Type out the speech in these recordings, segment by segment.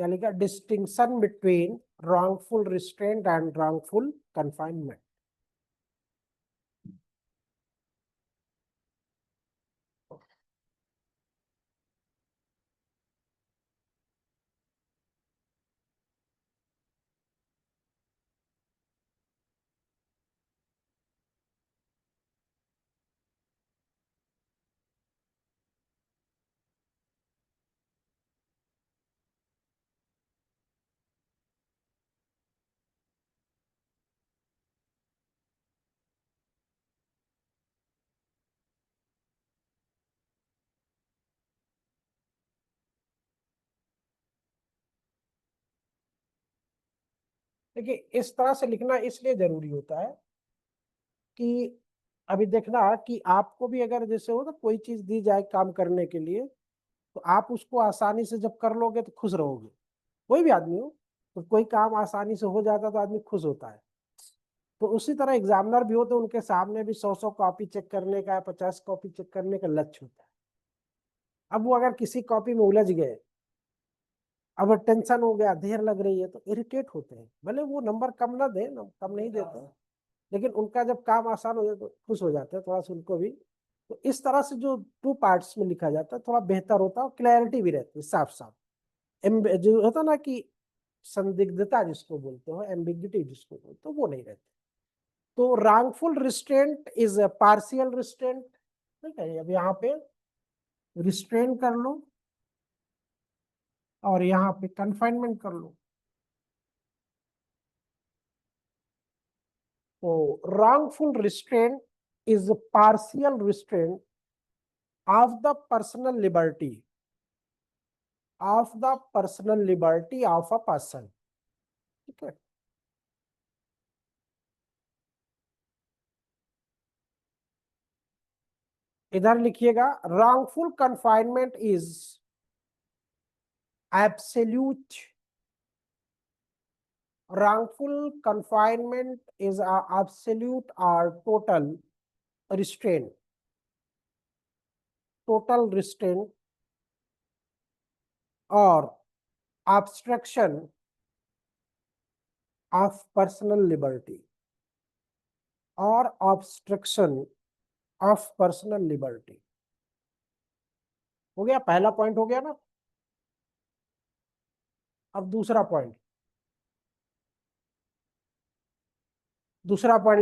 क्या लिखा, distinction between wrongful restraint and wrongful confinement. देखिए, इस तरह से लिखना इसलिए जरूरी होता है कि अभी देखना कि आपको भी अगर जैसे हो ना कोई चीज दी जाए काम करने के लिए, तो आप उसको आसानी से जब कर लोगे तो खुश रहोगे। कोई भी आदमी हो, तो कोई काम आसानी से हो जाता तो आदमी खुश होता है। तो उसी तरह एग्जामिनर भी हो तो उनके सामने भी 100 कॉपी चेक करने का, 50 कॉपी चेक करने का लक्ष्य होता है। अब वो अगर किसी कॉपी में उलझ गए, अब टेंशन हो गया, देर लग रही है, तो इरिटेट होते हैं। भले वो नंबर कम ना दे, कम नहीं देते, लेकिन उनका जब काम आसान हो जाए तो खुश हो जाते हैं थोड़ा सा उनको भी। तो इस तरह से जो 2 पार्ट्स में लिखा जाता है थोड़ा बेहतर होता है, क्लैरिटी भी रहती है, साफ साफ। जो होता ना कि संदिग्धता जिसको बोलते हो, एम्बिग्युटी जिसको बोलते हो, वो नहीं रहती। तो wrongful restraint is a partial restraint. ठीक है, अब यहाँ पे रिस्ट्रेन कर लो और यहाँ पे कन्फाइनमेंट कर लो। तो wrongful restraint is a partial restraint of the personal liberty of a person. ठीक है, इधर लिखिएगा, wrongful confinement is absolute. Wrongful confinement is a absolute or total restraint. Total restraint or obstruction of personal liberty or obstruction of personal liberty. हो गया, पहला point हो गया ना। अब दूसरा पॉइंट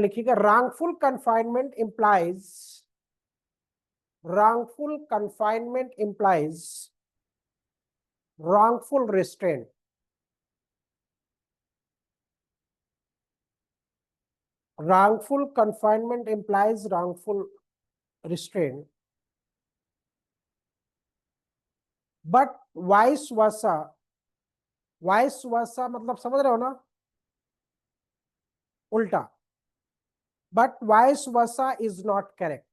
लिखिएगा, wrongful confinement implies wrongful restraint. Wrongful confinement implies wrongful restraint, but vice versa मतलब समझ रहे हो ना, उल्टा, but vice versa is not correct.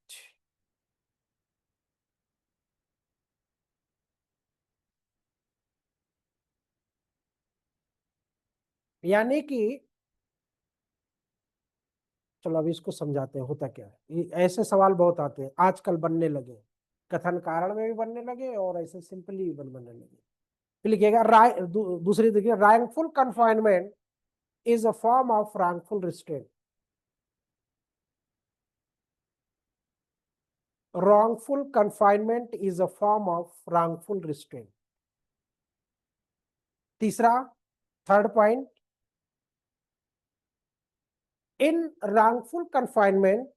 यानी कि चलो अभी इसको समझाते हैं होता क्या है। ऐसे सवाल बहुत आते हैं आजकल, बनने लगे, कथन कारण में भी बनने लगे और ऐसे सिंपली भी बनने लगे। फिर लिखिएगा दूसरी देखिए, wrongful confinement is a form of wrongful restraint. Wrongful confinement is a form of wrongful restraint. तीसरा, third point, in wrongful confinement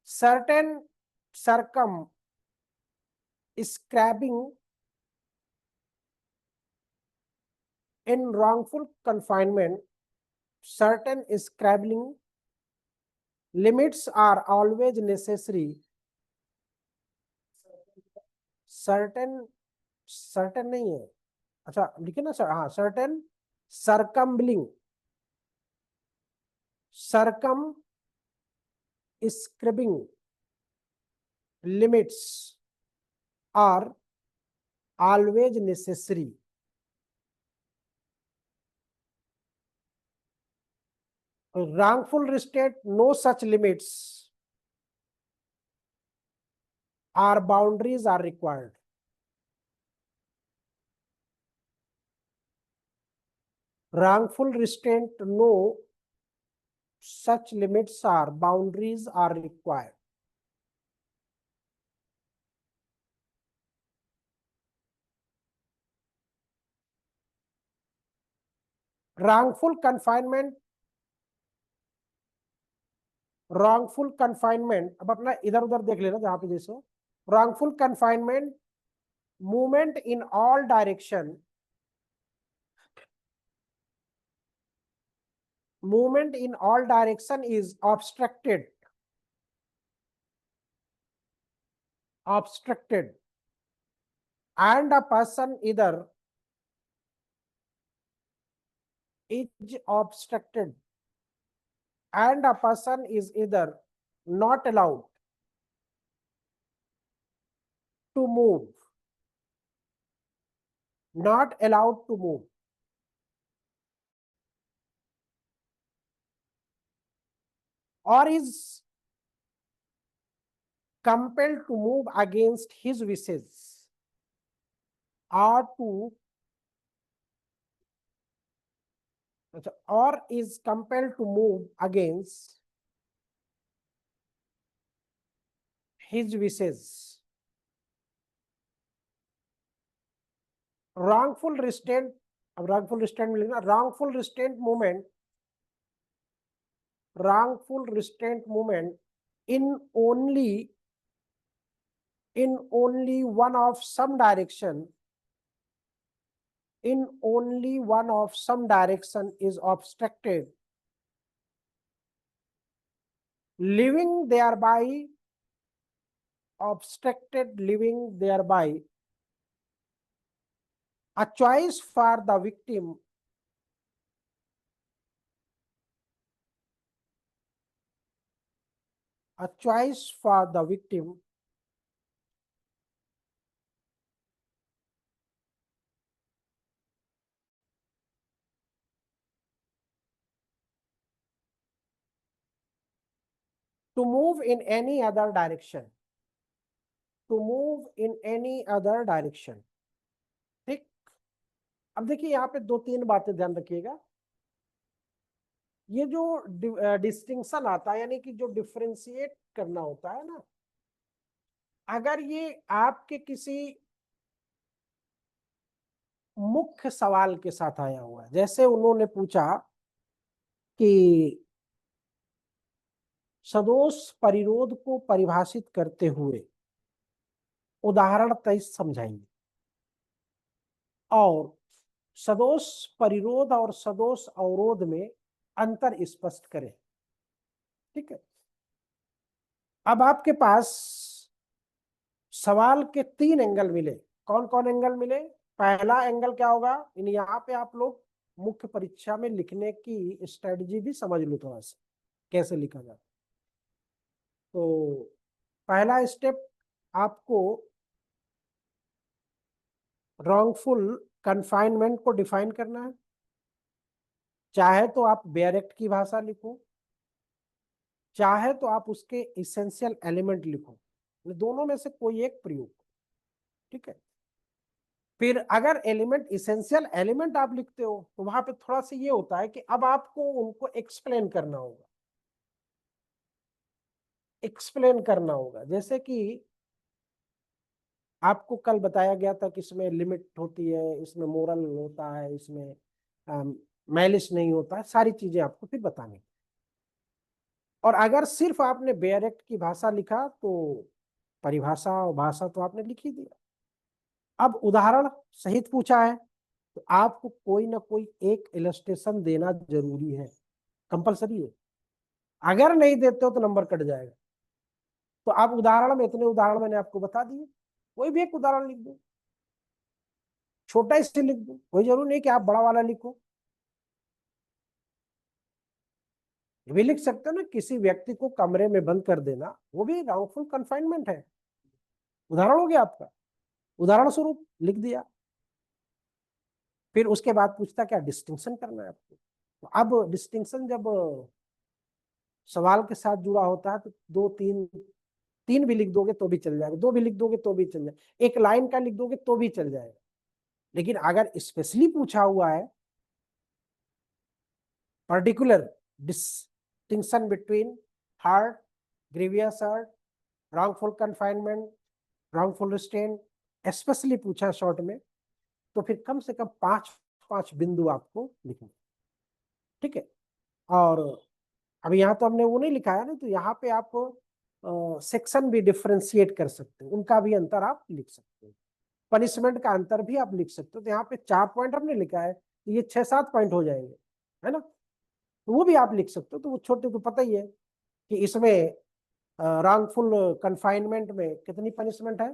certain circumscribing in wrongful confinement certain scribbling limits are always necessary. certain नहीं है, अच्छा लिखे ना sir, हाँ, certain circumscribing limits are always necessary. wrongful restraint, no such limits or boundaries are required. Wrongful restraint, no such limits or boundaries are required. Wrongful confinement, अब अपना इधर उधर देख लेना जहां पे जैसे wrongful confinement, movement in all direction, movement in all direction is obstructed, and a person either is obstructed and a person is either not allowed to move, or is compelled to move against his wishes, or is compelled to move against his wishes. Wrongful restraint, अब wrongful restraint में लिखना, wrongful restraint movement in only one of some direction, is obstructed, leaving thereby a choice for the victim to move in any other direction, ठीक। अब देखिए यहाँ पे दो तीन बातें ध्यान रखिएगा। ये जो डिस्टिंक्शन आता है, यानी कि जो डिफरेंशिएट करना होता है ना, अगर ये आपके किसी मुख्य सवाल के साथ आया हुआ है, जैसे उन्होंने पूछा कि सदोष परिरोध को परिभाषित करते हुए उदाहरण 23 समझाइए, और सदोष परिरोध और सदोष अवरोध में अंतर स्पष्ट करें, ठीक है। अब आपके पास सवाल के तीन एंगल मिले। कौन कौन एंगल मिले? पहला एंगल क्या होगा, यहाँ पे आप लोग मुख्य परीक्षा में लिखने की स्ट्रेटजी भी समझ लो थोड़ा सा, कैसे लिखा जाता। तो पहला स्टेप आपको रॉन्गफुल कन्फाइनमेंट को डिफाइन करना है। चाहे तो आप बेयर एक्ट की भाषा लिखो, चाहे तो आप उसके इसेंशियल एलिमेंट लिखो, दोनों में से कोई एक प्रयोग, ठीक है। फिर अगर एलिमेंट इसेंशियल एलिमेंट आप लिखते हो तो वहां पे थोड़ा सा ये होता है कि अब आपको उनको एक्सप्लेन करना होगा, जैसे कि आपको कल बताया गया था कि इसमें लिमिट होती है, इसमें मोरल होता है, इसमें मैलिस नहीं होता है, सारी चीजें आपको फिर बतानी। और अगर सिर्फ आपने बेयर एक्ट की भाषा लिखा तो परिभाषा और भाषा तो आपने लिख ही दिया। अब उदाहरण सहित पूछा है तो आपको कोई ना कोई एक इलस्ट्रेशन देना जरूरी है, कंपलसरी है। अगर नहीं देते हो तो नंबर कट जाएगा। तो आप उदाहरण में, इतने उदाहरण मैंने आपको बता दिए, कोई भी एक उदाहरण लिख दो, छोटा इससे लिख दो, कोई जरूरी नहीं कि आप बड़ा वाला लिखो। ये भी लिख सकते हो ना, किसी व्यक्ति को कमरे में बंद कर देना, वो भी रॉन्गफुल कन्फाइनमेंट है, उदाहरण हो गया आपका, उदाहरण स्वरूप लिख दिया। फिर उसके बाद पूछता क्या डिस्टिंक्शन करना है आपको। तो अब डिस्टिंक्शन जब सवाल के साथ जुड़ा होता है तो दो तीन, तीन भी लिख दोगे तो भी चल जाएगा, दो भी लिख दोगे तो भी चल जाएगा, एक लाइन का लिख दोगे तो भी चल जाएगा। लेकिन अगर स्पेशली पूछा हुआ है particular distinction between hurt, grievous hurt, wrongful confinement, wrongful restraint, specially पूछा शॉर्ट में, तो फिर कम से कम 5 बिंदु आपको लिखने। ठीक है। और अभी यहाँ तो हमने वो नहीं लिखा है ना, तो यहाँ पे आप सेक्शन भी डिफरेंशिएट कर सकते हो, उनका भी अंतर आप लिख सकते हो, पनिशमेंट का अंतर भी आप लिख सकते हो। तो यहाँ पे 4 पॉइंट हमने लिखा है, तो ये 6-7 पॉइंट हो जाएंगे, है ना। तो वो भी आप लिख सकते हो। तो वो छोटे तो पता ही है कि इसमें रॉन्गफुल कन्फाइनमेंट में कितनी पनिशमेंट है,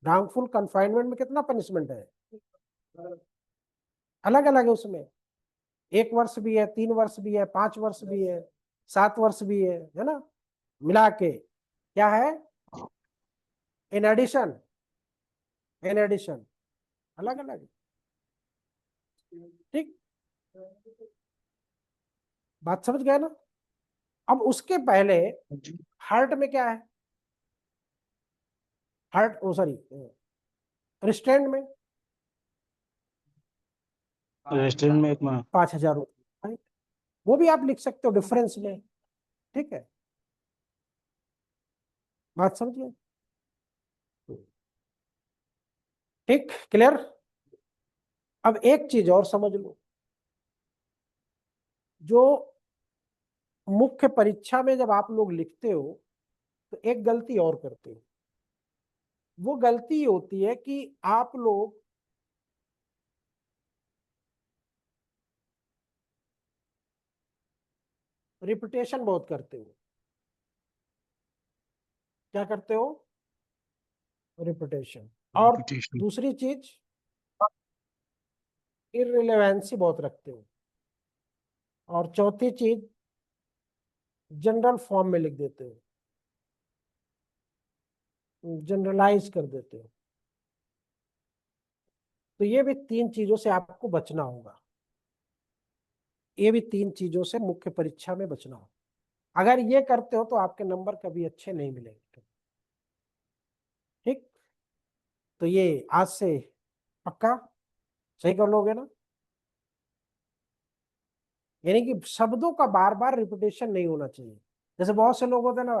रॉन्गफुल कन्फाइनमेंट में कितना पनिशमेंट है, अलग अलग है उसमें। 1 वर्ष भी है, 3 वर्ष भी है, 5 वर्ष भी है, 7 वर्ष भी है ना, मिला के क्या है, इन एडिशन, इन एडिशन अलग अलग। ठीक, बात समझ गए ना। अब उसके पहले हार्ट में क्या है, हार्ट ओ सॉरी रिस्ट्रेंट में रेस्टोरेंट में एक माह 5,000 रुपये, वो भी आप लिख सकते हो डिफरेंस में। ठीक है, बात समझिए। ठीक, क्लियर। अब एक चीज और समझ लो, जो मुख्य परीक्षा में जब आप लोग लिखते हो तो एक गलती और करते हो। वो गलती होती है कि आप लोग रिपीटेशन बहुत करते हो। क्या करते हो, रिपीटेशन। और दूसरी चीज इररिलेवेंसी बहुत रखते हो। और चौथी चीज जनरल फॉर्म में लिख देते हो, जनरलाइज कर देते हो। तो ये भी 3 चीजों से आपको बचना होगा, ये भी 3 चीजों से मुख्य परीक्षा में बचना होगा। अगर ये करते हो तो आपके नंबर कभी अच्छे नहीं मिलेंगे। ठीक, तो ये आज से पक्का सही कर लोगे ना। यानी कि शब्दों का बार बार रिपीटेशन नहीं होना चाहिए। जैसे बहुत से लोग होते हैं ना,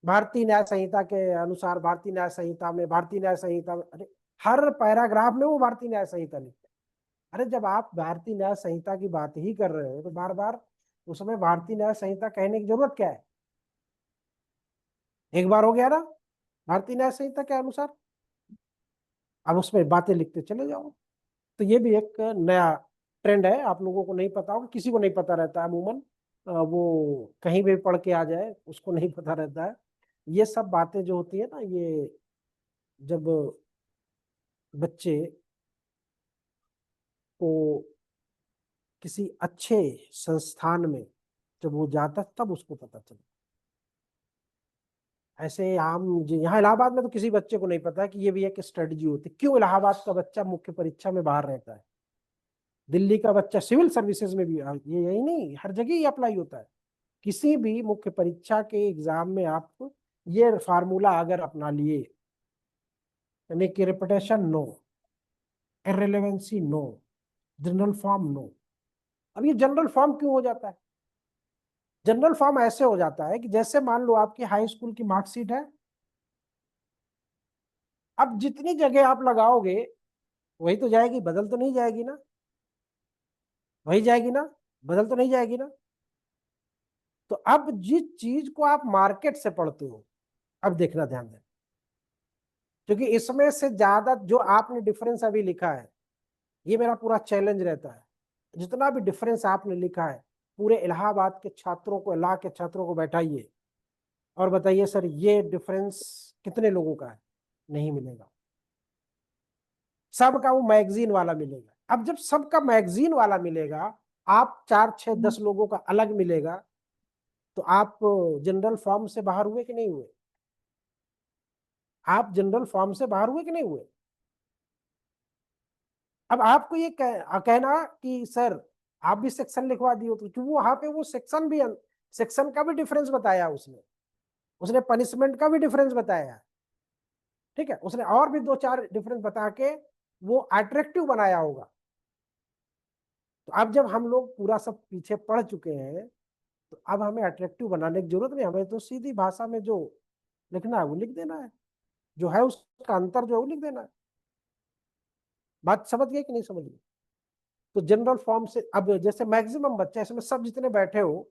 भारतीय न्याय संहिता के अनुसार, भारतीय न्याय संहिता में, भारतीय न्याय संहिता में, अरे हर पैराग्राफ में वो भारतीय न्याय संहिता लिखते हैं। अरे जब आप भारतीय न्याय संहिता की बात ही कर रहे हो तो बार बार उसमें भारतीय न्याय संहिता कहने की जरूरत क्या है, एक बार हो गया ना भारतीय न्याय संहिता के अनुसार, अब उसमें बातें लिखते चले जाओ। तो ये भी एक नया ट्रेंड है, आप लोगों को नहीं पता होगा, किसी को नहीं पता रहता है अमूमन, वो कहीं भी पढ़ के आ जाए उसको नहीं पता रहता है। ये सब बातें जो होती है ना, ये जब बच्चे को किसी अच्छे संस्थान में जब वो जाता तब उसको पता चलता। ऐसे आम यहाँ इलाहाबाद में तो किसी बच्चे को नहीं पता कि ये भी एक स्ट्रेटजी होती है। क्यों इलाहाबाद का बच्चा मुख्य परीक्षा में बाहर रहता है, दिल्ली का बच्चा सिविल सर्विसेज में भी, ये यही नहीं हर जगह ही अप्लाई होता है। किसी भी मुख्य परीक्षा के एग्जाम में आप ये फार्मूला अगर अपना लिए, यानी कि repetition no, irrelevancy no, general form no. अब ये जनरल फॉर्म क्यों हो जाता है, जनरल फॉर्म ऐसे हो जाता है कि जैसे मान लो आपकी हाई स्कूल की मार्कशीट है, अब जितनी जगह आप लगाओगे वही तो जाएगी, बदल तो नहीं जाएगी ना, वही जाएगी ना, बदल तो नहीं जाएगी ना। तो अब जिस चीज को आप मार्केट से पढ़ते हो, अब देखना ध्यान दें, क्योंकि इसमें से ज्यादा जो आपने डिफरेंस अभी लिखा है, ये मेरा पूरा चैलेंज रहता है, जितना भी डिफरेंस आपने लिखा है पूरे इलाहाबाद के छात्रों को, इलाहा के छात्रों को बैठाइए और बताइए सर ये डिफरेंस कितने लोगों का है, नहीं मिलेगा, सबका वो मैगजीन वाला मिलेगा। अब जब सबका मैगजीन वाला मिलेगा, आप 4-6-10 लोगों का अलग मिलेगा, तो आप जनरल फॉर्म से बाहर हुए कि नहीं हुए, आप जनरल फॉर्म से बाहर हुए कि नहीं हुए। अब आपको ये कहना कि सर आप भी सेक्शन लिखवा दिए, तो क्योंकि वहां पे वो सेक्शन का भी डिफरेंस बताया उसने, उसने पनिशमेंट का भी डिफरेंस बताया, ठीक है, उसने और भी 2-4 डिफरेंस बता के वो अट्रैक्टिव बनाया होगा। तो अब जब हम लोग पूरा सब पीछे पढ़ चुके हैं, तो अब हमें अट्रैक्टिव बनाने की जरूरत नहीं, हमें तो सीधी भाषा में जो लिखना है वो लिख देना है, जो है उसका अंतर जो है वो लिख देना है। बात समझ गए कि नहीं समझ गए? तो जनरल फॉर्म से अब जैसे मैक्सिमम बच्चे इसमें सब जितने बैठे हो,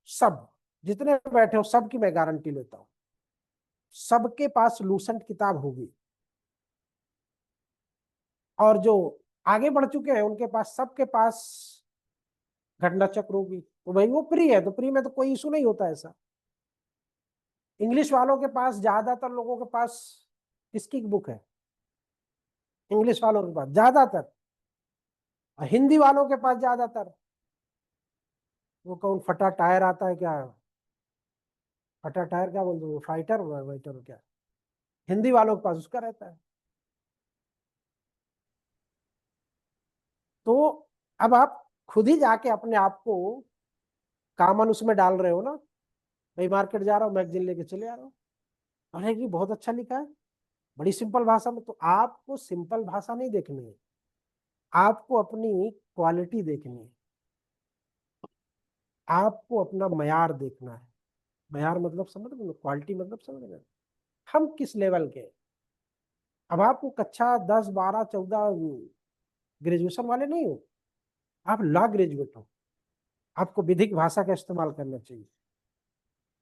सब जितने बैठे हो सबकी मैं गारंटी लेता हूं, सबके पास लूसेंट किताब होगी, और जो आगे बढ़ चुके हैं उनके पास सबके पास घटना चक्र होगी। तो भाई वो प्री है, तो प्री में तो कोई इशू नहीं होता ऐसा। इंग्लिश वालों के पास ज्यादातर लोगों के पास किसकी बुक है? इंग्लिश वालों के पास ज्यादातर, हिंदी वालों के पास ज्यादातर वो कौन फटा टायर आता है क्या, फटा टायर क्या बोलते हैं, फाइटर वाइटर क्या, हिंदी वालों के पास उसका रहता है। तो अब आप खुद ही जाके अपने आप को कॉमन उसमें डाल रहे हो ना, भाई मार्केट जा रहा हूँ मैगजीन लेके चले आ रहा हूँ, अरे ये बहुत अच्छा लिखा है, बड़ी सिंपल भाषा में। तो आपको सिंपल भाषा नहीं देखनी है, आपको अपनी क्वालिटी देखनी है, आपको अपना मयार देखना है। मयार मतलब समझ रहे हो, क्वालिटी मतलब समझ रहे हो, हम किस लेवल के हैं। अब आपको कक्षा 10, 12, 14 ग्रेजुएशन वाले नहीं हो, आप लॉ ग्रेजुएट हो, आपको विधिक भाषा का इस्तेमाल करना चाहिए।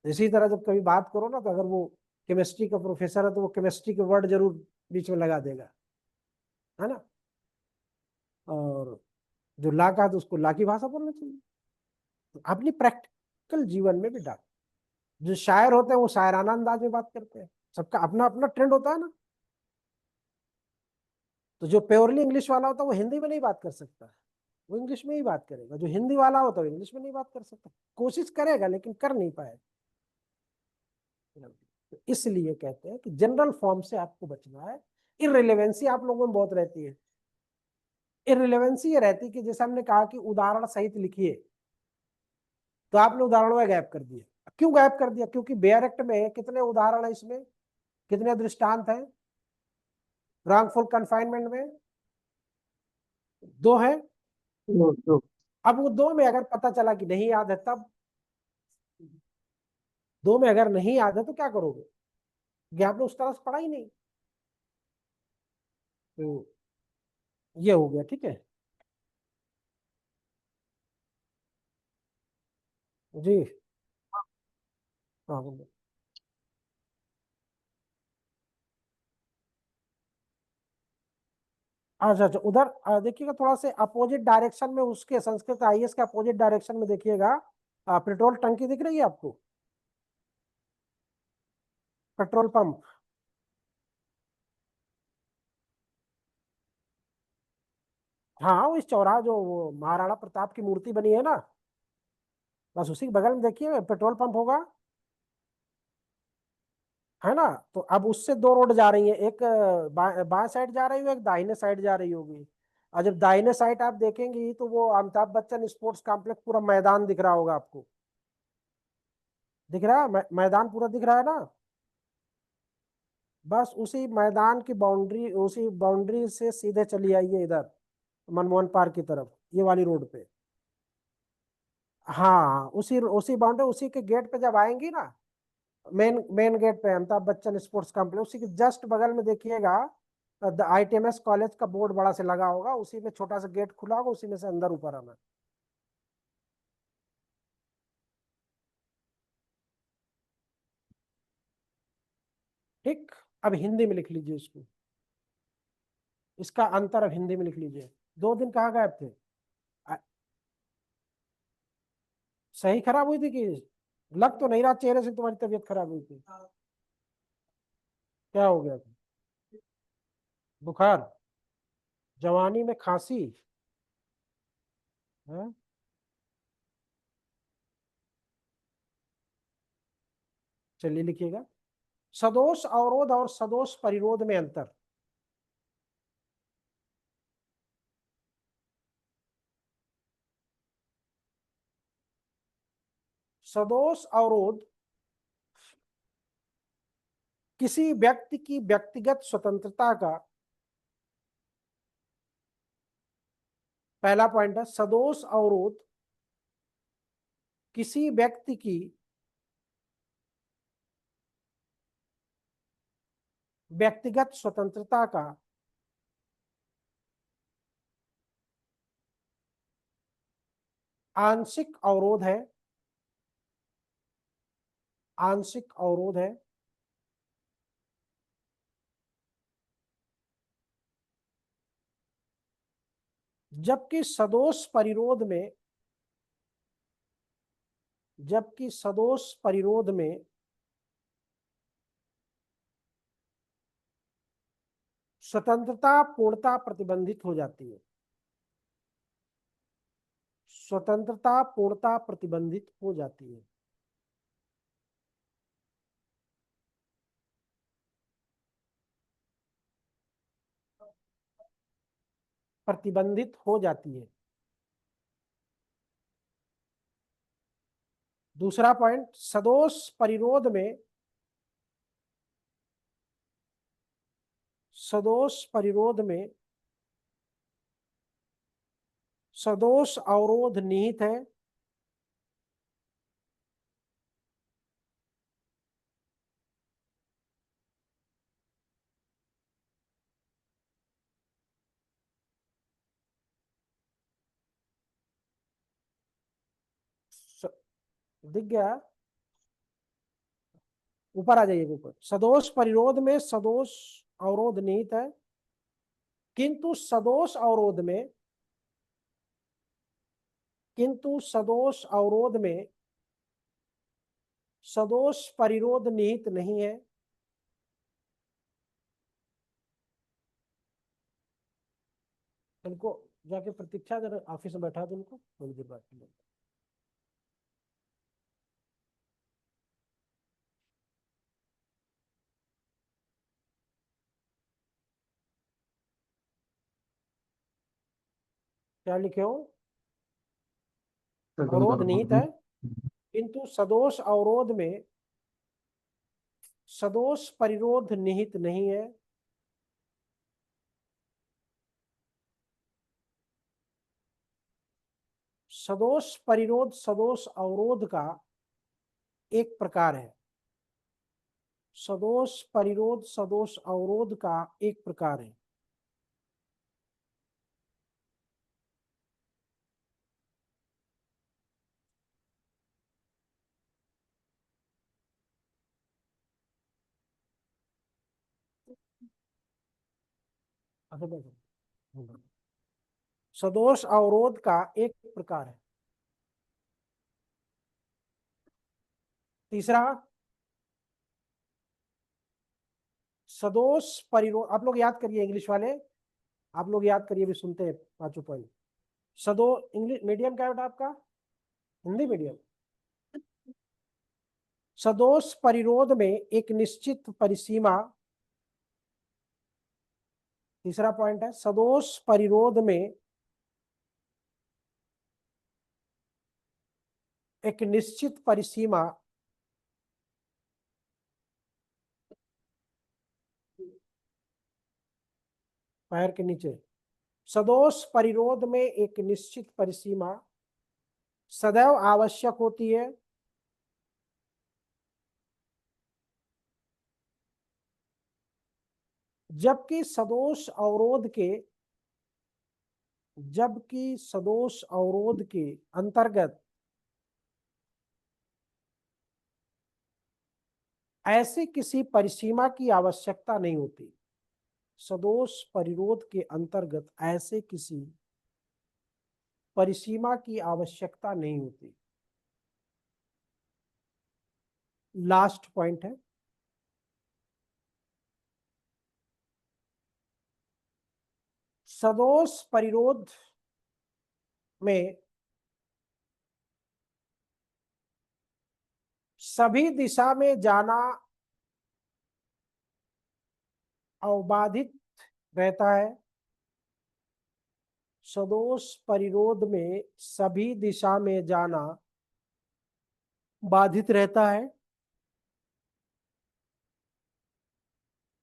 इसी तरह जब कभी बात करो ना, तो अगर वो केमिस्ट्री का प्रोफेसर है तो वो केमिस्ट्री के वर्ड जरूर बीच में लगा देगा, है ना, और जो ला का है तो उसको ला की भाषा बोलना चाहिए। तो अपनी प्रैक्टिकल जीवन में भी डाल, जो शायर होते हैं वो शायराना अंदाज में बात करते हैं, सबका अपना अपना ट्रेंड होता है ना। तो जो प्योरली इंग्लिश वाला होता है वो हिंदी में नहीं बात कर सकता, वो इंग्लिश में ही बात करेगा। जो हिंदी वाला होता है वो इंग्लिश में नहीं बात कर सकता, कोशिश करेगा लेकिन कर नहीं पाएगा। तो इसलिए कहते हैं कि जनरल फॉर्म से आपको बचना है। इररिलेवेंसी आप लोगों में बहुत रहती है। इररिलेवेंसी ये रहती है कि जैसे हमने कहा कि उदाहरण सहित लिखिए, तो आपने उदाहरणों में गैप कर दिया। क्यों गैप कर दिया? क्योंकि बेयर एक्ट में कितने उदाहरण है, इसमें कितने दृष्टांत हैं, रॉन्गफुल कन्फाइनमेंट में 2 है। तो अब वो 2 में अगर पता चला कि नहीं याद है, तब 2 में अगर नहीं याद है तो क्या करोगे, कि आपने उस तरह से पढ़ा ही नहीं। तो ये हो गया, ठीक है जी। हाँ बोलो। अच्छा अच्छा, उधर देखिएगा थोड़ा से अपोजिट डायरेक्शन में, उसके संस्कृत आईएएस के अपोजिट डायरेक्शन में देखिएगा, पेट्रोल टंकी दिख रही है आपको, पेट्रोल पंप। हाँ, वो इस चौराहा जो वो महाराणा प्रताप की मूर्ति बनी है ना, बस उसी के बगल में देखिए पेट्रोल पंप होगा, है ना। तो अब उससे 2 रोड जा रही है, एक बाएं साइड जा रही होगी, एक दाहिने साइड जा रही होगी। और जब दाहिने साइड आप देखेंगी तो वो अमिताभ बच्चन स्पोर्ट्स कॉम्प्लेक्स पूरा मैदान दिख रहा होगा आपको, दिख रहा है मैदान पूरा दिख रहा है ना। बस उसी मैदान की बाउंड्री, उसी बाउंड्री से सीधे चली आइए इधर मनमोहन पार्क की तरफ, ये वाली रोड पे। हाँ, उसी उसी बाउंड्री, उसी के गेट पे जब आएंगी ना, मेन मेन गेट पे अमिताभ बच्चन स्पोर्ट्स कॉम्प्लेक्स, उसी के जस्ट बगल में देखिएगा द आईटीएमएस कॉलेज का बोर्ड बड़ा से लगा होगा, उसी में छोटा सा गेट खुला होगा, उसी में से अंदर ऊपर आना। ठीक। अब हिंदी में लिख लीजिए इसको, इसका अंतर अब हिंदी में लिख लीजिए। 2 दिन कहाँ गायब थे? आ- सही खराब हुई थी कि लग तो नहीं रहा चेहरे से तुम्हारी तबीयत खराब हुई थी? क्या हो गया था? बुखार? जवानी में खांसी? है? चलिए लिखिएगा, सदोष अवरोध और सदोष परिरोध में अंतर। सदोष अवरोध किसी व्यक्ति की व्यक्तिगत स्वतंत्रता का, पहला पॉइंट है, सदोष अवरोध किसी व्यक्ति की व्यक्तिगत स्वतंत्रता का आंशिक अवरोध है, आंशिक अवरोध है। जबकि सदोष परिरोध में, जबकि सदोष परिरोध में स्वतंत्रता पूर्णता प्रतिबंधित हो जाती है, स्वतंत्रता पूर्णता प्रतिबंधित हो जाती है। प्रतिबंधित हो जाती है। दूसरा पॉइंट, सदोष परिरोध में, सदोष परिरोध में सदोष अवरोध निहित है, दिख गया, ऊपर आ जाइए ऊपर। सदोष परिरोध में सदोष अवरोध निहित है, किंतु सदोष अवरोध में, किंतु सदोष अवरोध में सदोष परिरोध निहित नहीं है। इनको जाके प्रतीक्षा, जरा ऑफिस में बैठा दो उनको, थोड़ी देर बाद। क्या लिखे हो? अवरोध निहित है, किंतु सदोष अवरोध में सदोष परिरोध निहित नहीं है। सदोष परिरोध सदोष अवरोध का एक प्रकार है, सदोष परिरोध सदोष अवरोध का एक प्रकार है। सदोष अवरोध का एक प्रकार है। तीसरा, सदोष परिरोध, आप लोग याद करिए, इंग्लिश वाले आप लोग याद करिए, भी सुनते हैं पांचों पॉइंट। सदो इंग्लिश मीडियम क्या बेटा आपका? हिंदी मीडियम। सदोष परिरोध में एक निश्चित परिसीमा, तीसरा पॉइंट है, सदोष परिरोध में एक निश्चित परिसीमा पैर के नीचे, सदोष परिरोध में एक निश्चित परिसीमा सदैव आवश्यक होती है, जबकि सदोष अवरोध के, जबकि सदोष अवरोध के अंतर्गत ऐसी किसी परिसीमा की आवश्यकता नहीं होती। सदोष परिरोध के अंतर्गत ऐसे किसी परिसीमा की आवश्यकता नहीं होती। लास्ट पॉइंट है, सदोष परिरोध में सभी दिशा में जाना अबाधित रहता है। सदोष परिरोध में सभी दिशा में जाना बाधित रहता है।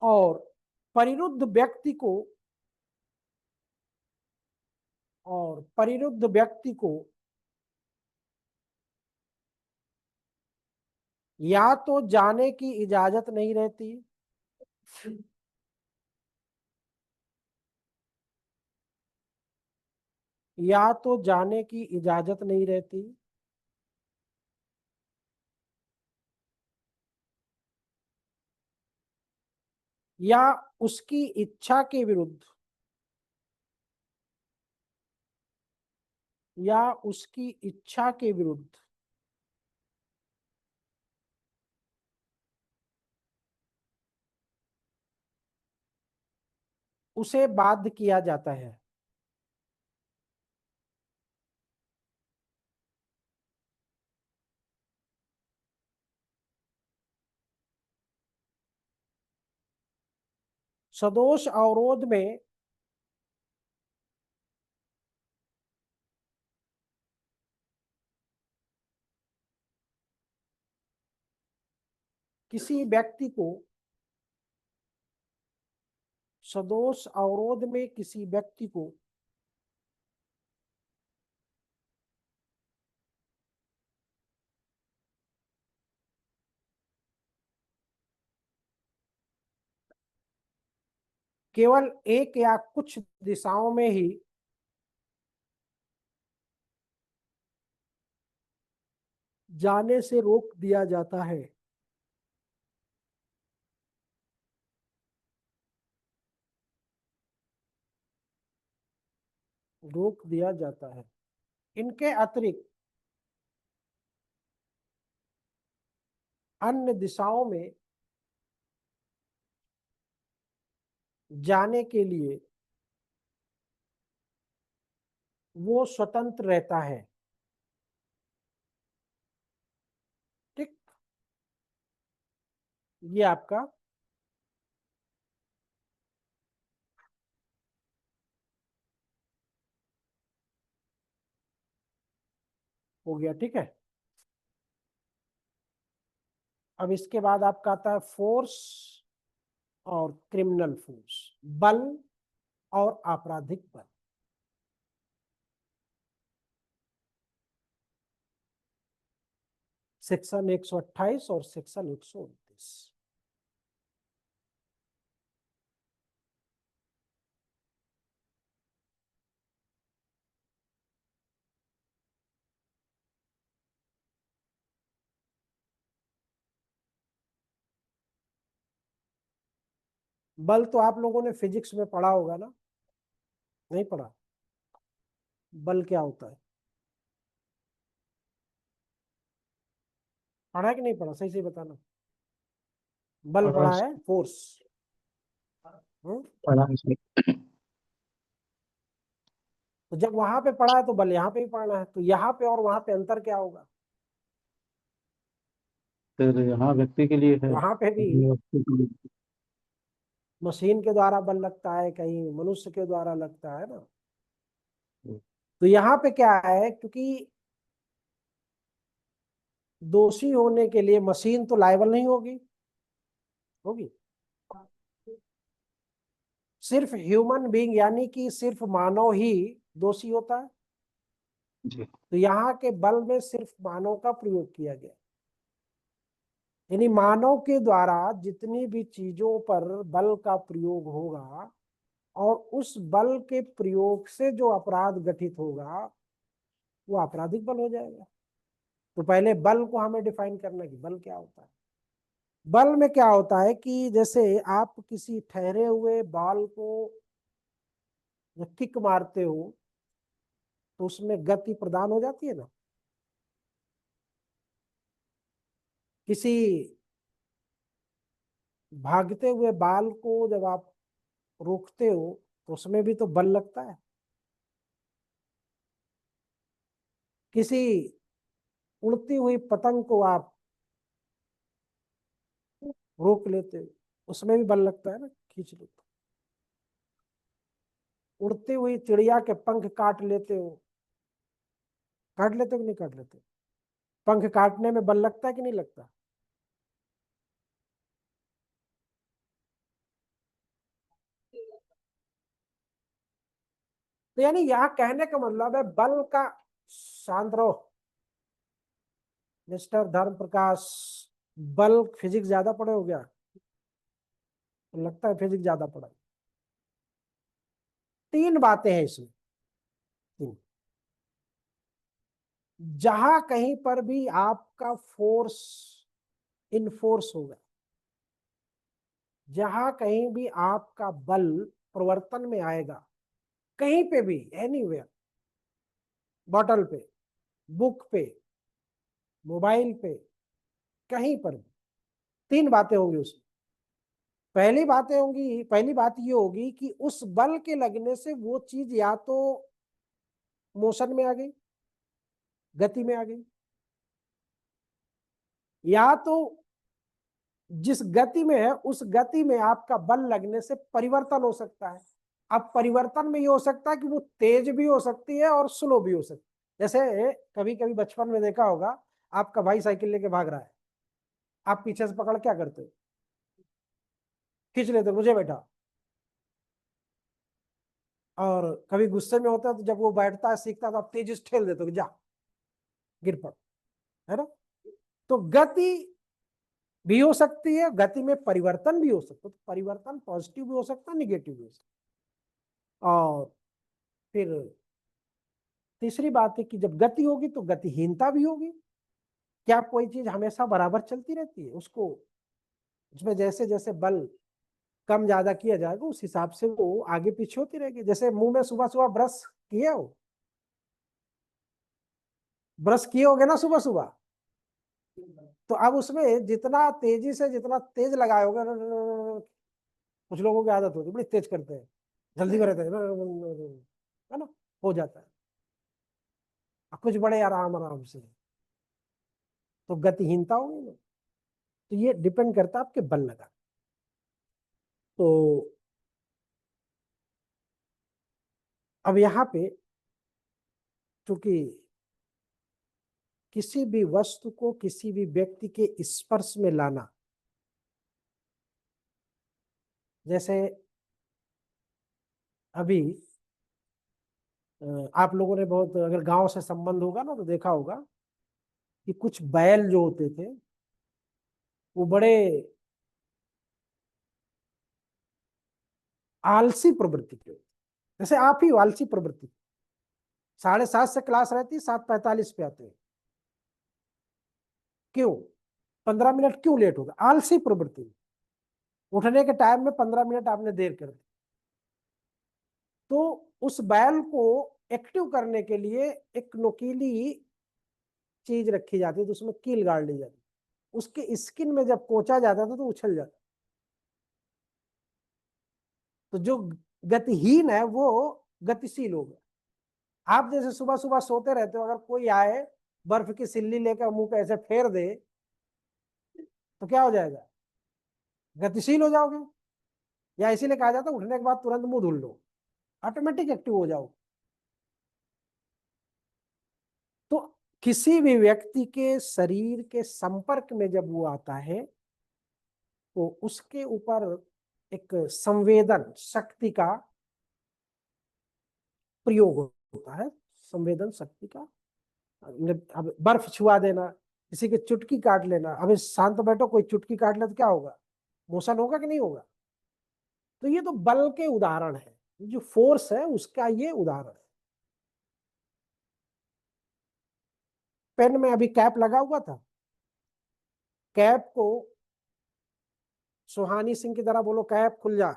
और परिरुद्ध व्यक्ति को या तो जाने की इजाजत नहीं रहती, या तो जाने की इजाजत नहीं रहती, या उसकी इच्छा के विरुद्ध, उसे बाध्य किया जाता है। सदोष अवरोध में किसी व्यक्ति को केवल एक या कुछ दिशाओं में ही जाने से रोक दिया जाता है। इनके अतिरिक्त अन्य दिशाओं में जाने के लिए वो स्वतंत्र रहता है। ठीक, ये आपका हो गया। ठीक है, अब इसके बाद आपका आता है फोर्स और क्रिमिनल फोर्स, बल और आपराधिक बल। सेक्शन 128 और सेक्शन 129। बल तो आप लोगों ने फिजिक्स में पढ़ा होगा ना? नहीं पढ़ा? बल क्या होता है पढ़ा है कि नहीं पढ़ा? सही से बताना। बल पढ़ा पढ़ा है, फोर्स। पढ़ा इसमें। तो जब वहां पे पढ़ा है तो बल यहाँ पे भी पढ़ना है, तो यहाँ पे और वहां पे अंतर क्या होगा? फिर यहाँ व्यक्ति के लिए है, वहां पे भी व्यक्ति के लिए। मशीन के द्वारा बल लगता है, कहीं मनुष्य के द्वारा लगता है ना। तो यहाँ पे क्या है, क्योंकि दोषी होने के लिए मशीन तो लायबल नहीं होगी, होगी? सिर्फ ह्यूमन बीइंग यानी कि सिर्फ मानव ही दोषी होता है। जी। तो यहाँ के बल में सिर्फ मानव का प्रयोग किया गया, यानी मानव के द्वारा जितनी भी चीजों पर बल का प्रयोग होगा और उस बल के प्रयोग से जो अपराध घटित होगा वो आपराधिक बल हो जाएगा। तो पहले बल को हमें डिफाइन करना कि बल क्या होता है। बल में क्या होता है कि जैसे आप किसी ठहरे हुए बॉल को जब किक मारते हो तो उसमें गति प्रदान हो जाती है ना। किसी भागते हुए बाल को जब आप रोकते हो तो उसमें भी तो बल लगता है। किसी उड़ती हुई पतंग को आप रोक लेते हो, उसमें भी बल लगता है ना, खींच लेते हो। उड़ती हुई चिड़िया के पंख काट लेते हो, काट लेते हो कि नहीं काट लेते? पंख काटने में बल लगता है कि नहीं लगता? तो यानी यहां कहने का मतलब है बल का, शांत रहो मिस्टर धर्म प्रकाश, बल फिजिक्स ज्यादा पढ़े हो गया? तो लगता है फिजिक्स ज्यादा पढ़ा। तीन बातें हैं इसमें, तीन। जहां कहीं पर भी आपका फोर्स इनफोर्स होगा, जहां कहीं भी आपका बल प्रवर्तन में आएगा, कहीं पे भी, एनीवेयर, बॉटल पे, बुक पे, मोबाइल पे, कहीं पर भी, तीन बातें होंगी उसमें। पहली बात ये होगी कि उस बल के लगने से वो चीज या तो मोशन में आ गई, गति में आ गई, या तो जिस गति में है उस गति में आपका बल लगने से परिवर्तन हो सकता है। अब परिवर्तन में ये हो सकता है कि वो तेज भी हो सकती है और स्लो भी हो सकती है। जैसे कभी कभी बचपन में देखा होगा, आपका भाई साइकिल लेके भाग रहा है, आप पीछे से पकड़ क्या करते हो? खींच लेते हो, मुझे बैठा। और कभी गुस्से में होता है तो जब वो बैठता है सीखता है तो आप तेजी से ठेल देते हो कि जा, गिर पड़, है ना? तो गति भी हो सकती है, गति में परिवर्तन भी हो सकता है। तो परिवर्तन पॉजिटिव भी हो सकता है, निगेटिव भी हो सकता है। और फिर तीसरी बात है कि जब गति होगी तो गतिहीनता भी होगी। क्या कोई चीज हमेशा बराबर चलती रहती है? उसको, उसमें जैसे जैसे बल कम ज्यादा किया जाएगा उस हिसाब से वो आगे पीछे होती रहेगी। जैसे मुंह में सुबह सुबह ब्रश किए हो, ब्रश किए होगे ना सुबह सुबह, तो अब उसमें जितना तेजी से, जितना तेज लगाए होगे, कुछ लोगों की आदत होती है बड़ी तेज करते हैं, जल्दी में रहते हैं, है ना, हो जाता है। और कुछ बड़े आराम आराम से, तो गतिहीनता होगी ना। तो ये डिपेंड करता है आपके बल लगा। तो अब यहाँ पे चूंकि किसी भी वस्तु को किसी भी व्यक्ति के स्पर्श में लाना, जैसे अभी आप लोगों ने बहुत, अगर गांव से संबंध होगा ना तो देखा होगा कि कुछ बैल जो होते थे वो बड़े आलसी प्रवृत्ति के होते, जैसे आप ही हो आलसी प्रवृत्ति। 7:30 से क्लास रहती, 7:45 पे आते हैं, क्यों? 15 मिनट क्यों लेट होगा? आलसी प्रवृत्ति। उठने के टाइम में 15 मिनट आपने देर कर दी। तो उस बैल को एक्टिव करने के लिए एक नुकीली चीज रखी जाती है, तो उसमें कील गाड़ ली जाती है, उसके स्किन में जब कोचा जाता था तो उछल जाता। तो जो गतिहीन है वो गतिशील होगा। आप जैसे सुबह सुबह सोते रहते हो, अगर कोई आए बर्फ की सिल्ली लेकर मुंह पे ऐसे फेर दे तो क्या हो जाएगा? गतिशील हो जाओगे। या इसीलिए कहा जाता है उठने के बाद तुरंत मुंह धुल लो, ऑटोमेटिक एक्टिव हो जाओ। तो किसी भी व्यक्ति के शरीर के संपर्क में जब वो आता है तो उसके ऊपर एक संवेदन शक्ति का प्रयोग होता है। संवेदन शक्ति का, अब बर्फ छुआ देना, किसी की चुटकी काट लेना, अभी शांत बैठो, कोई चुटकी काट ले तो क्या होगा? मोशन होगा कि नहीं होगा? तो ये तो बल के उदाहरण है, जो फोर्स है उसका ये उदाहरण है। पेन में अभी कैप लगा हुआ था, कैप को सुहानी सिंह की तरह बोलो कैप खुल जा,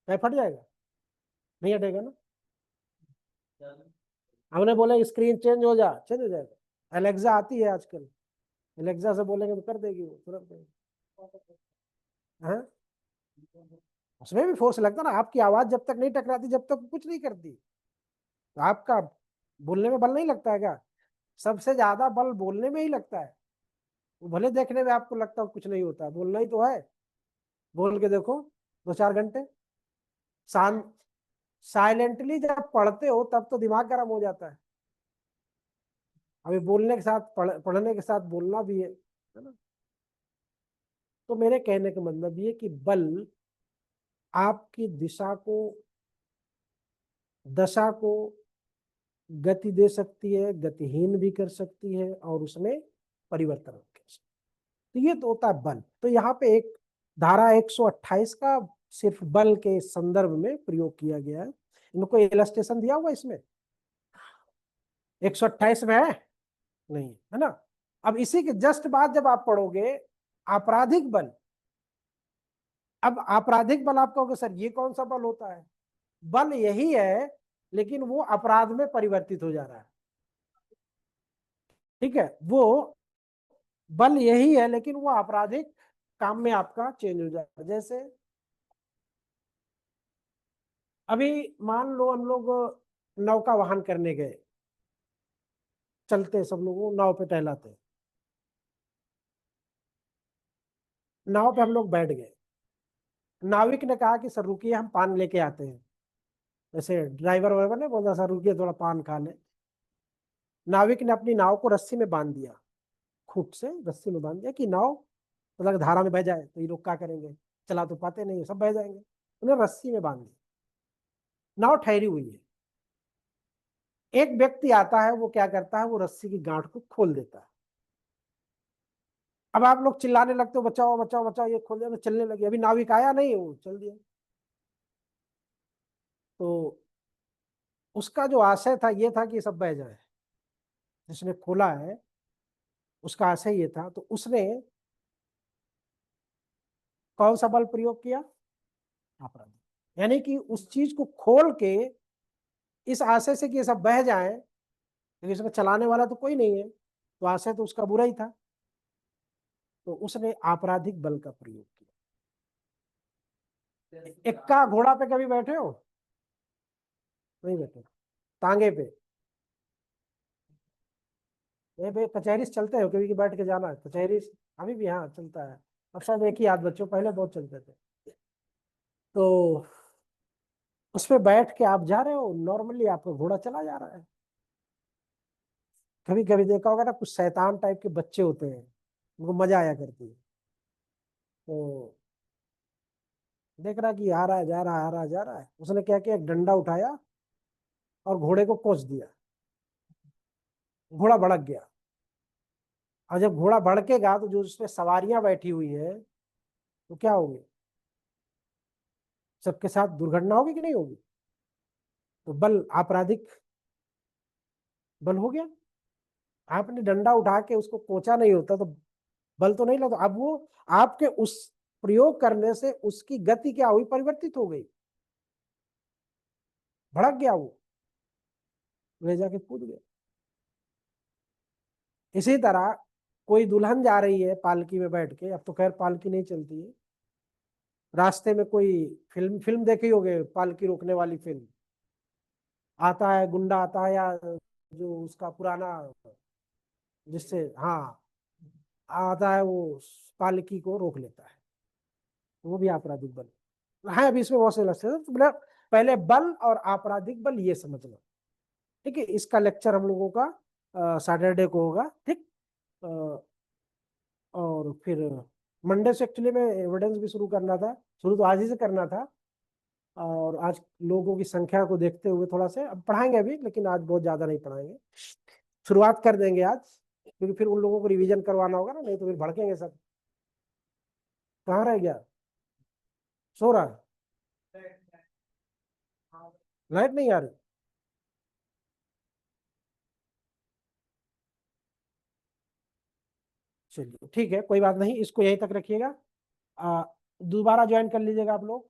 कैप हट जाएगा? नहीं हटेगा ना। हमने बोले स्क्रीन चेंज हो जा, चेंज हो जाएगा। एलेक्सा आती है आजकल, एलेक्सा से बोलेंगे तो कर देगी वो तुरंत। हाँ, उसमें भी फोर्स लगता है ना। आपकी आवाज जब तक नहीं टकराती जब तक कुछ नहीं करती। तो आपका बोलने में बल नहीं लगता है क्या? सबसे ज्यादा बल बोलने में ही लगता है। वो भले देखने में आपको लगता है कुछ नहीं होता, बोलना ही तो है। बोल के देखो 2-4 घंटे शांत, साइलेंटली जब पढ़ते हो तब तो दिमाग गर्म हो जाता है। अभी बोलने के साथ पढ़ने के साथ बोलना भी है ना। तो मेरे कहने का मतलब ये कि बल आपकी दिशा को, दशा को गति दे सकती है, गतिहीन भी कर सकती है और उसमें परिवर्तन कर सकती है। तो ये तो होता है बल। तो यहाँ पे एक धारा 128 का सिर्फ बल के संदर्भ में प्रयोग किया गया है। इनको इलस्ट्रेशन दिया हुआ इसमें 128 में है नहीं, है ना। अब इसी के जस्ट बाद जब आप पढ़ोगे आपराधिक बल, अब आपराधिक बल आप कहोगे सर ये कौन सा बल होता है? बल यही है, लेकिन वो अपराध में परिवर्तित हो जा रहा है। ठीक है, वो बल यही है लेकिन वो आपराधिक काम में आपका चेंज हो जाता है। जैसे अभी मान लो हम लोग नौका वाहन करने गए, चलते सब लोग नाव पे टहलाते, नाव पे हम लोग बैठ गए, नाविक ने कहा कि सर रुकिए हम पान लेके आते हैं। जैसे ड्राइवर वाइवर ने बोला सर रुकिए थोड़ा पान खा ले। नाविक ने अपनी नाव को रस्सी में बांध दिया, खूंट से रस्सी में बांध दिया कि नाव मतलब धारा में बह जाए तो ये लोग क्या करेंगे, चला तो पाते नहीं, सब बह जाएंगे। उन्हें रस्सी में बांध दिया, नाव ठहरी हुई है। एक व्यक्ति आता है, वो क्या करता है, वो रस्सी की गांठ को खोल देता है। अब आप लोग चिल्लाने लगते हो बचाओ बचाओ बचाओ, ये खोल दिया, तो चलने लगे। अभी नाविक आया नहीं, वो चल दिया। तो उसका जो आशय था ये था कि सब बह जाए, जिसने खोला है उसका आशय ये था। तो उसने कौन सा बल प्रयोग किया? अपराधी। यानी कि उस चीज को खोल के इस आशय से कि ये सब बह जाए, क्योंकि इसमें चलाने वाला तो कोई नहीं है, तो आशय तो उसका बुरा ही था। तो उसने आपराधिक बल का प्रयोग किया। इक्का घोड़ा पे कभी बैठे हो? नहीं बैठे? तांगे पे भाई कचहरी से चलते हो कभी, कि बैठ के जाना है कचहरी से? अभी भी हाँ चलता है। अब शायद एक ही आध बच्चों, पहले बहुत चलते थे। तो उसमें बैठ के आप जा रहे हो, नॉर्मली आपका घोड़ा चला जा रहा है। कभी कभी देखा होगा ना, कुछ शैतान टाइप के बच्चे होते हैं, उनको मजा आया करती है। तो देख रहा कि आ रहा है जा रहा है, आ रहा है जा रहा है, उसने क्या किया, एक डंडा उठाया और घोड़े को कोस दिया। घोड़ा भड़क गया। और जब घोड़ा भड़केगा तो जो उसमें सवारियां बैठी हुई है तो क्या होगी, सबके साथ दुर्घटना होगी कि नहीं होगी? तो बल आपराधिक बल हो गया। आपने डंडा उठा के उसको कोचा नहीं होता तो बल तो नहीं लगता। अब वो आपके उस प्रयोग करने से उसकी गति क्या हुई, परिवर्तित हो गई, भड़क गया, वो ले जाके कूद गया। इसी तरह कोई दुल्हन जा रही है पालकी में बैठ के, अब तो खैर पालकी नहीं चलती है, रास्ते में कोई फिल्म फिल्म देखी होगे, पालकी रोकने वाली फिल्म, आता है गुंडा आता है, या जो उसका पुराना जिससे हाँ आता है, वो पालकी को रोक लेता है, वो भी आपराधिक बल है। अभी इसमें बहुत से लक्ष्य तो मतलब पहले बल और आपराधिक बल ये समझ लो। ठीक है, इसका लेक्चर हम लोगों का सैटरडे को होगा। ठीक, और फिर मंडे से एक्चुअली में एविडेंस भी शुरू करना था, शुरू तो आज ही से करना था। और आज लोगों की संख्या को देखते हुए थोड़ा से अब पढ़ाएंगे अभी, लेकिन आज बहुत ज्यादा नहीं पढ़ाएंगे, शुरुआत कर देंगे आज, क्योंकि फिर उन लोगों को रिवीजन करवाना होगा ना, नहीं तो फिर भड़केंगे सब। कहाँ रह गया, सो रहा है, लाइट नहीं आ रही? चलिए ठीक है, कोई बात नहीं, इसको यहीं तक रखिएगा। दोबारा ज्वाइन कर लीजिएगा आप लोग।